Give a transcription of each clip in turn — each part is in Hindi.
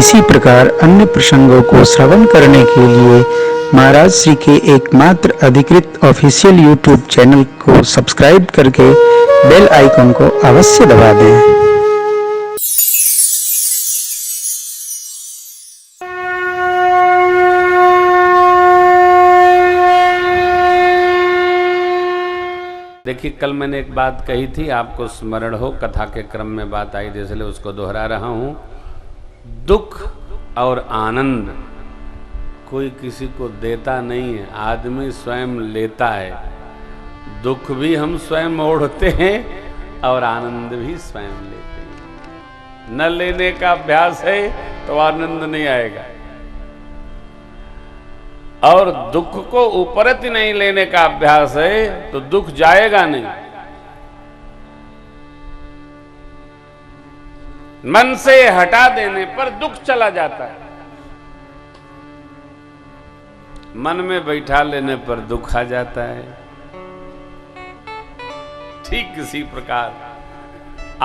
इसी प्रकार अन्य प्रसंगों को श्रवण करने के लिए महाराज श्री के एकमात्र अधिकृत ऑफिशियल यूट्यूब चैनल को सब्सक्राइब करके बेल आइकन को अवश्य दबा दें। देखिए, कल मैंने एक बात कही थी, आपको स्मरण हो, कथा के क्रम में बात आई थी, इसलिए उसको दोहरा रहा हूं। दुख और आनंद कोई किसी को देता नहीं है, आदमी स्वयं लेता है। दुख भी हम स्वयं ओढ़ते हैं और आनंद भी स्वयं लेते हैं। न लेने का अभ्यास है तो आनंद नहीं आएगा, और दुख को उपरत नहीं लेने का अभ्यास है तो दुख जाएगा नहीं। मन से हटा देने पर दुख चला जाता है, मन में बैठा लेने पर दुख आ जाता है। ठीक इसी प्रकार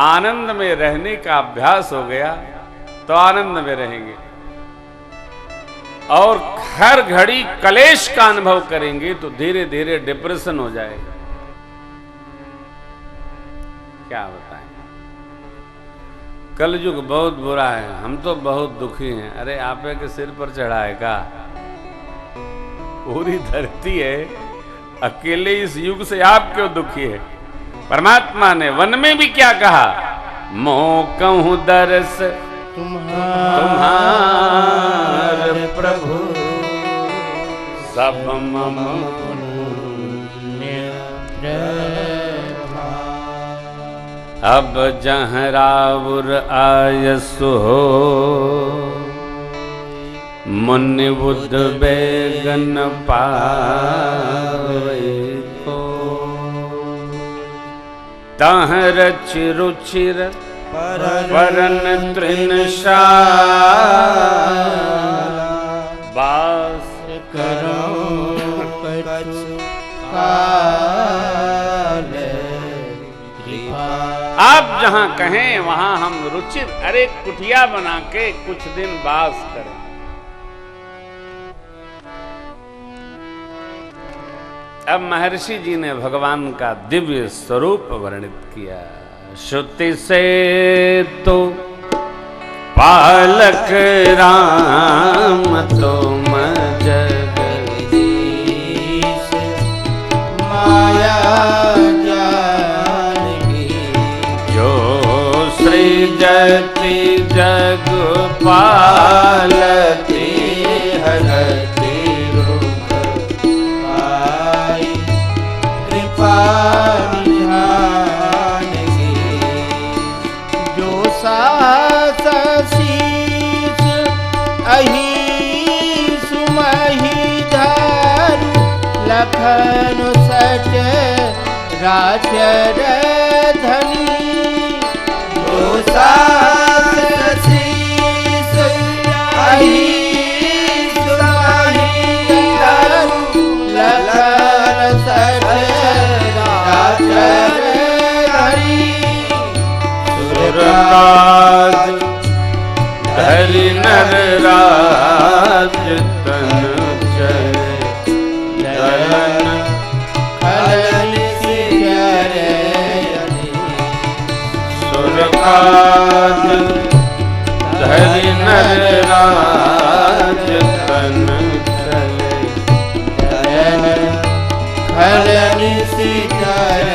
आनंद में रहने का अभ्यास हो गया तो आनंद में रहेंगे, और हर घड़ी कलेश का अनुभव करेंगे तो धीरे धीरे डिप्रेशन हो जाएगा। क्या बताएं, कलयुग बहुत बुरा है, हम तो बहुत दुखी हैं। अरे आपे के सिर पर चढ़ा है का? पूरी धरती है, अकेले इस युग से आप क्यों दुखी है? परमात्मा ने वन में भी क्या कहा? मोह कहूं दरस तुम्हार प्रभु, सब मम पुण्य अब जहाँ रावुर आयसु हो, मुनि बुद्ध बेगन पावे को। तह रचि रुचिर परन तृणशाला, वास करो कछु काल कृपा। आप जहां कहें वहां हम रुचिर, अरे कुटिया बना के कुछ दिन वास करें। अब महर्षि जी ने भगवान का दिव्य स्वरूप वर्णित किया। श्रुति से तो पालक राम तुम जगदीश, माया जान की जो सृजति जग पालती हरति रूप पाई, कृपा शीश अही सुमहि धरु, लखन सच राचर धनी। जो शीश अही सुमहि धरु, लखन सच राचर धनी। सुरराज हरि नर राज तन चले, जलन खलन सिरे। सुरराज हरि नर राज तन चले, जलन खलन सिरे।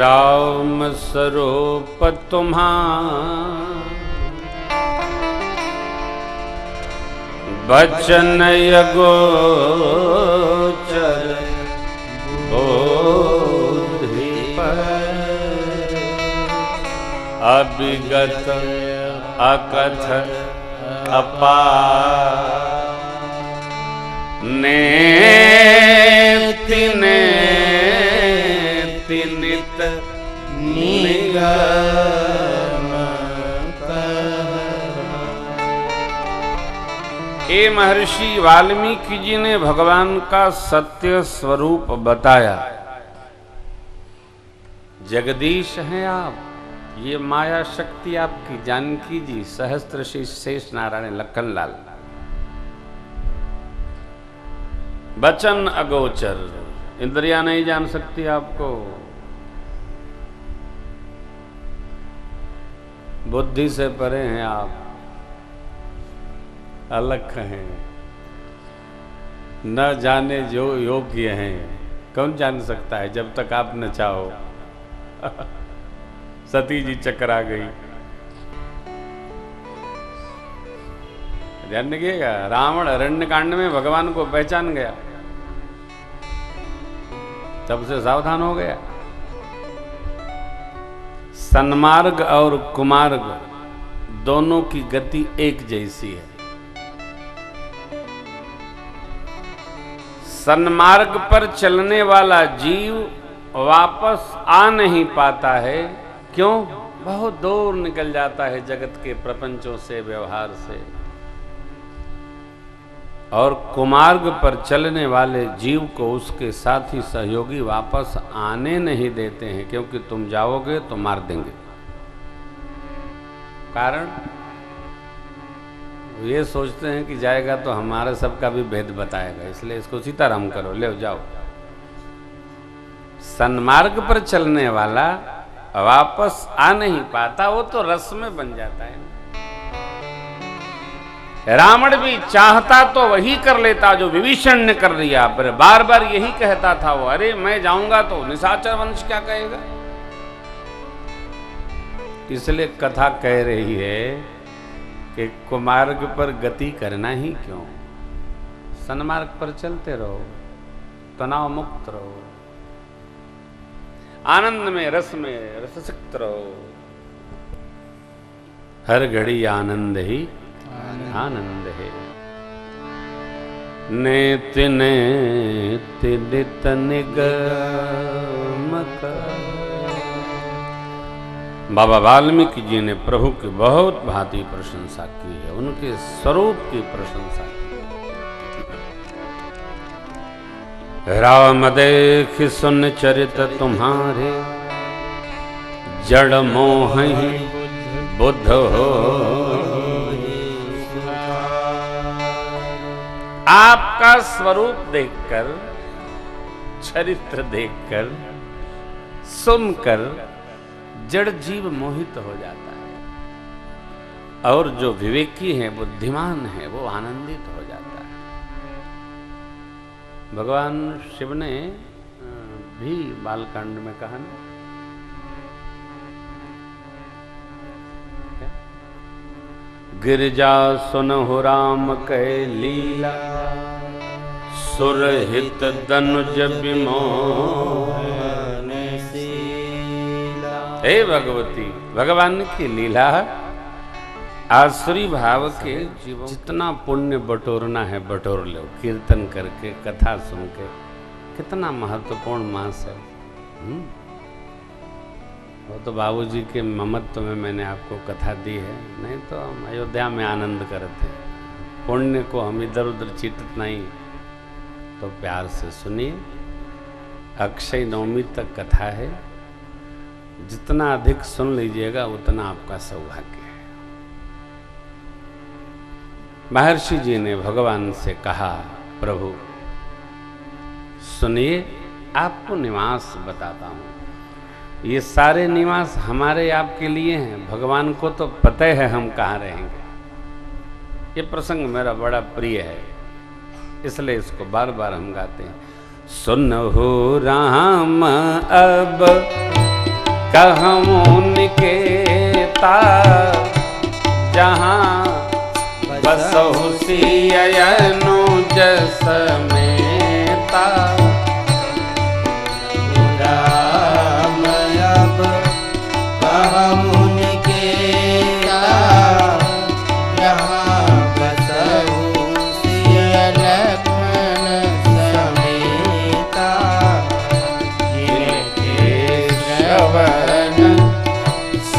राम स्वरूप तुम्हारा, बचन यगोचर बोधि पर, अभिगत अकथ अपार। नेति नेति नित निगम महर्षि वाल्मीकि जी ने भगवान का सत्य स्वरूप बताया। जगदीश हैं आप, ये माया शक्ति आपकी जानकी जी, सहस्त्र शीर्ष शेष नारायण लखनलाल। वचन अगोचर, इंद्रियां नहीं जान सकती आपको, बुद्धि से परे हैं आप, अलग हैं, न जाने जो योग्य हैं। कौन जान सकता है जब तक आप न चाहो। सती जी चकरा गई, ध्यान रखिएगा। रावण अरण्य कांड में भगवान को पहचान गया, तब से सावधान हो गया। सन्मार्ग और कुमार्ग दोनों की गति एक जैसी है। सन्मार्ग पर चलने वाला जीव वापस आ नहीं पाता है। क्यों? बहुत दूर निकल जाता है जगत के प्रपंचों से, व्यवहार से। और कुमार्ग पर चलने वाले जीव को उसके साथी सहयोगी वापस आने नहीं देते हैं, क्योंकि तुम जाओगे तो मार देंगे। कारण ये सोचते हैं कि जाएगा तो हमारे सबका भी भेद बताएगा, इसलिए इसको सीताराम करो, ले जाओ। सन्मार्ग पर चलने वाला वापस आ नहीं पाता, वो तो रस में बन जाता है। रावण भी चाहता तो वही कर लेता जो विभीषण ने कर दिया, पर बार बार यही कहता था वो, अरे मैं जाऊंगा तो निशाचर वंश क्या कहेगा। इसलिए कथा कह रही है कि कुमार्ग पर गति करना ही क्यों, सन्मार्ग पर चलते रहो, तनाव मुक्त रहो, आनंद में रस सिक्त रहो। हर घड़ी आनंद ही आनंद है। नेति नेति नित निगम कर। बाबा वाल्मीकि जी ने प्रभु की बहुत भांति प्रशंसा की है, उनके स्वरूप की प्रशंसा की। राम देख सुन चरित तुम्हारे, जड़ मोह ही बुद्ध हो। आपका स्वरूप देखकर, चरित्र देखकर, सुनकर जड़ जीव मोहित हो जाता है, और जो विवेकी है, बुद्धिमान है, वो आनंदित हो जाता है। भगवान शिव ने भी बालकांड में कहा ना, गिरजा सुनहु राम कै लीला, सुरहित दनुज विमोहन शीला। हे भगवती, भगवान की लीला आसुरी भाव के जीवों, जितना पुण्य बटोरना है बटोर लो, कीर्तन करके, कथा सुन के। कितना महत्वपूर्ण मास है। वो तो बाबूजी के ममत्व में मैंने आपको कथा दी है, नहीं तो हम अयोध्या में आनंद करते। पुण्य को हम इधर उधर चीटत नहीं, तो प्यार से सुनिए। अक्षय नवमी तक कथा है, जितना अधिक सुन लीजिएगा उतना आपका सौभाग्य है। महर्षि जी ने भगवान से कहा, प्रभु सुनिए, आपको निवास बताता हूं। ये सारे निवास हमारे आपके लिए हैं, भगवान को तो पता है हम कहाँ रहेंगे। ये प्रसंग मेरा बड़ा प्रिय है, इसलिए इसको बार बार हम गाते हैं। सुनहु राम अब कहूँ निकेता, जहाँ बसहु सियनु जस मेता।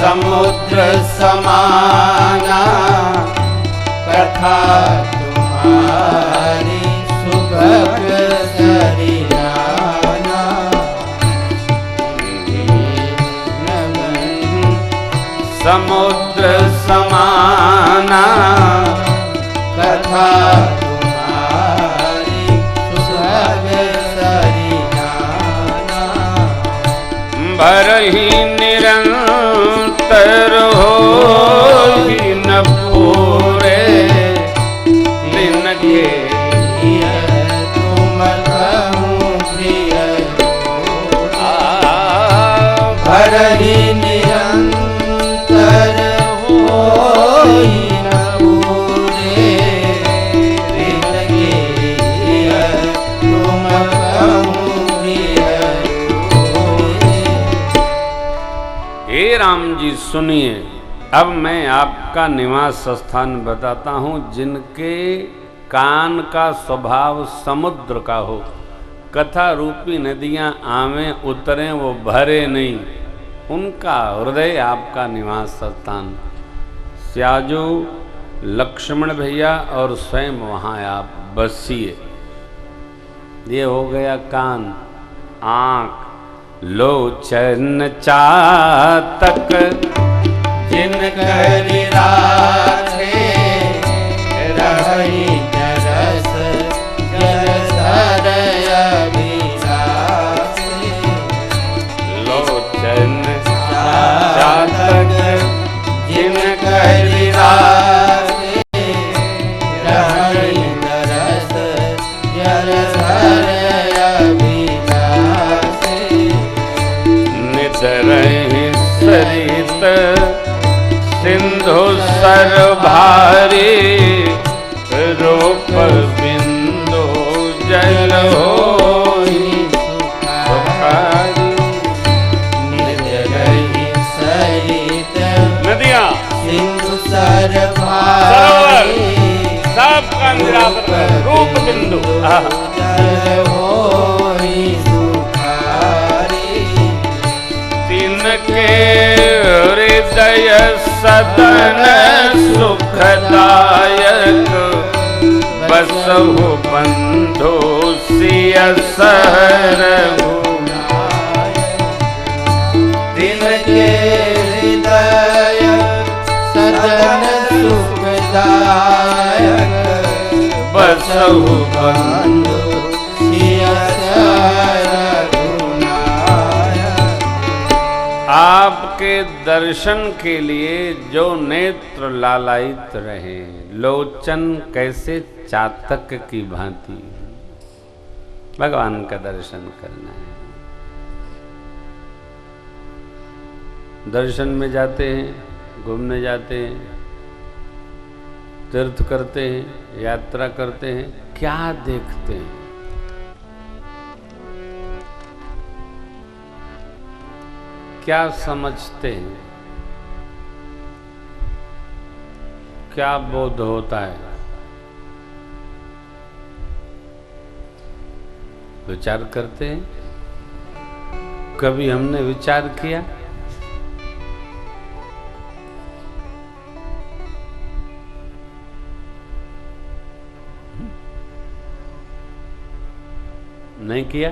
समुद्र समाना कथा तुम्हारी तुम्हारी सुभग सरियाना समुद्र समाना कथा तुम्हारी सुभग सरियाना भरहि निरंतर होहि न पूरे दिन के तुम कहूँ प्रिय भरहि निरंतर होहि न पूरे दिन के तुम कहूँ प्रिय हे राम जी सुनिए, अब मैं आपका निवास स्थान बताता हूँ। जिनके कान का स्वभाव समुद्र का हो, कथा रूपी नदियाँ आवें उतरें वो भरे नहीं, उनका हृदय आपका निवास स्थान। स्याजू लक्ष्मण भैया और स्वयं वहाँ आप बसिए। ये हो गया कान। आँख लोचन चातक जिन करि राखे रहि जरस जरसर अभिलाषे लोचन चातक जिन करि राखे रहि जरस जरसर अभिलाषे निदरहि सरित सिंधु सर भारी रूप बिंदु जल होई सुखारी। निदरहि सरित नदियाँ सिंधु सर सरोवर भारी सबका निराकर रूप बिंदु जल होई सुखारी तिनके हृदय सदन सुखदायक बसहु बंधु सिय सहरहु तिनके हृदय सदन सुखदायक बसहु बंधु सिय सहरघुनायक। आपके दर्शन के लिए जो नेत्र लालायित रहे, लोचन कैसे चातक की भांति भगवान का दर्शन करना है। दर्शन में जाते हैं, घूमने जाते हैं, तीर्थ करते हैं, यात्रा करते हैं, क्या देखते हैं? क्या समझते हैं? क्या बोध होता है? विचार करते हैं? कभी हमने विचार किया? नहीं किया?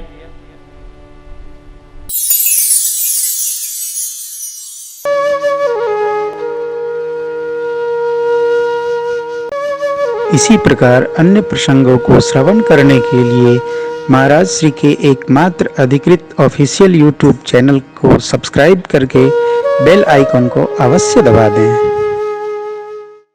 इसी प्रकार अन्य प्रसंगों को श्रवण करने के लिए महाराज श्री के एकमात्र अधिकृत ऑफिशियल यूट्यूब चैनल को सब्सक्राइब करके बेल आइकन को अवश्य दबा दें।